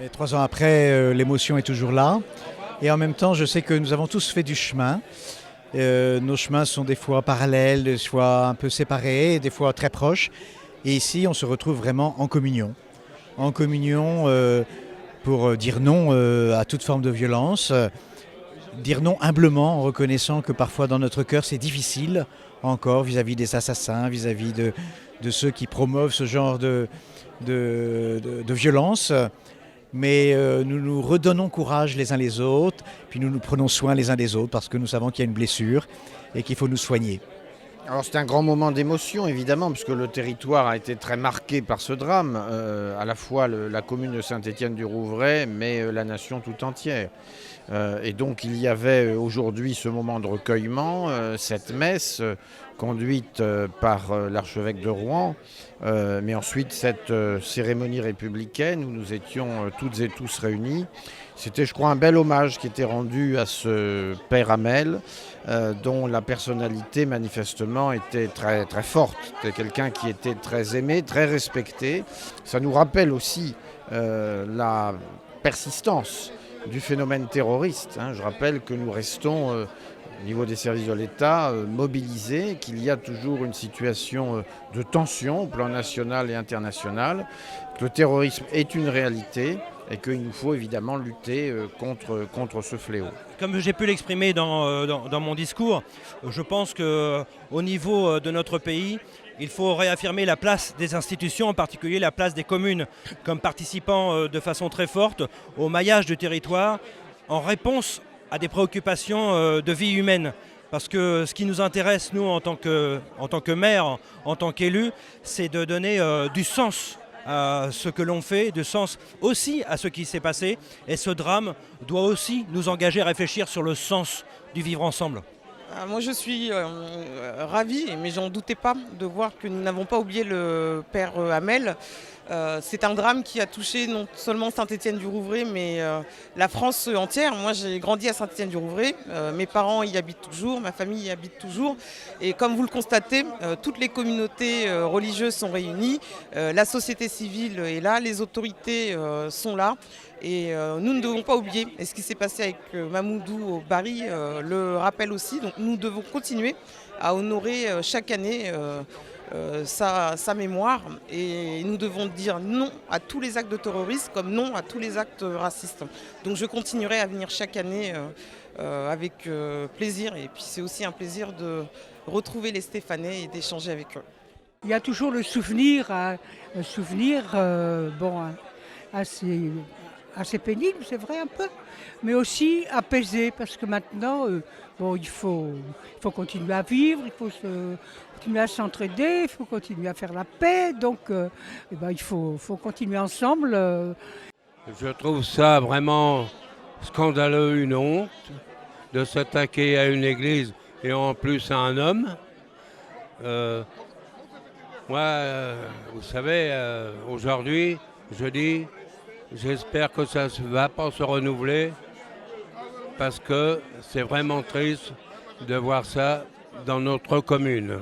Et 3 ans après, l'émotion est toujours là. Et en même temps, je sais que nous avons tous fait du chemin. Nos chemins sont des fois parallèles, des fois un peu séparés, des fois très proches. Et ici, on se retrouve vraiment en communion. En communion pour dire non à toute forme de violence. Dire non humblement en reconnaissant que parfois dans notre cœur, c'est difficile encore vis-à-vis des assassins, vis-à-vis de ceux qui promeuvent ce genre de violence. Mais nous nous redonnons courage les uns les autres, puis nous nous prenons soin les uns des autres parce que nous savons qu'il y a une blessure et qu'il faut nous soigner. Alors c'est un grand moment d'émotion évidemment, puisque le territoire a été très marqué par ce drame, à la fois la commune de Saint-Étienne-du-Rouvray, mais la nation tout entière. Et donc il y avait aujourd'hui ce moment de recueillement, cette messe conduite par l'archevêque de Rouen, mais ensuite cette cérémonie républicaine où nous étions toutes et tous réunis. C'était, je crois, un bel hommage qui était rendu à ce père Hamel, dont la personnalité manifestement était très, très forte. C'était quelqu'un qui était très aimé, très respecté. Ça nous rappelle aussi la persistance du phénomène terroriste. Je rappelle que nous restons, au niveau des services de l'État, mobilisés, qu'il y a toujours une situation de tension au plan national et international, que le terrorisme est une réalité et qu'il nous faut évidemment lutter contre ce fléau. Comme j'ai pu l'exprimer dans mon discours, je pense qu'au niveau de notre pays, il faut réaffirmer la place des institutions, en particulier la place des communes, comme participant de façon très forte au maillage du territoire, en réponse à des préoccupations de vie humaine. Parce que ce qui nous intéresse, nous, en tant que maire, en tant qu'élus, c'est de donner du sens à ce que l'on fait, du sens aussi à ce qui s'est passé. Et ce drame doit aussi nous engager à réfléchir sur le sens du vivre ensemble. Moi je suis ravie, mais j'en doutais pas, de voir que nous n'avons pas oublié le père Hamel. C'est un drame qui a touché non seulement Saint-Étienne-du-Rouvray, mais la France entière. Moi j'ai grandi à Saint-Étienne-du-Rouvray, mes parents y habitent toujours, ma famille y habite toujours. Et comme vous le constatez, toutes les communautés religieuses sont réunies, la société civile est là, les autorités sont là. Et nous ne devons pas oublier. Et ce qui s'est passé avec Mamoudou au Bari le rappelle aussi. Donc nous devons continuer à honorer chaque année sa mémoire. Et nous devons dire non à tous les actes de terrorisme comme non à tous les actes racistes. Donc je continuerai à venir chaque année avec plaisir. Et puis c'est aussi un plaisir de retrouver les Stéphanais et d'échanger avec eux. Il y a toujours le souvenir, assez pénible, c'est vrai un peu, mais aussi apaisé, parce que maintenant, il faut continuer à vivre, il faut continuer à s'entraider, il faut continuer à faire la paix, donc il faut continuer ensemble. Je trouve ça vraiment scandaleux, une honte, de s'attaquer à une église et en plus à un homme. Vous savez, aujourd'hui, je dis, j'espère que ça ne va pas se renouveler parce que c'est vraiment triste de voir ça dans notre commune.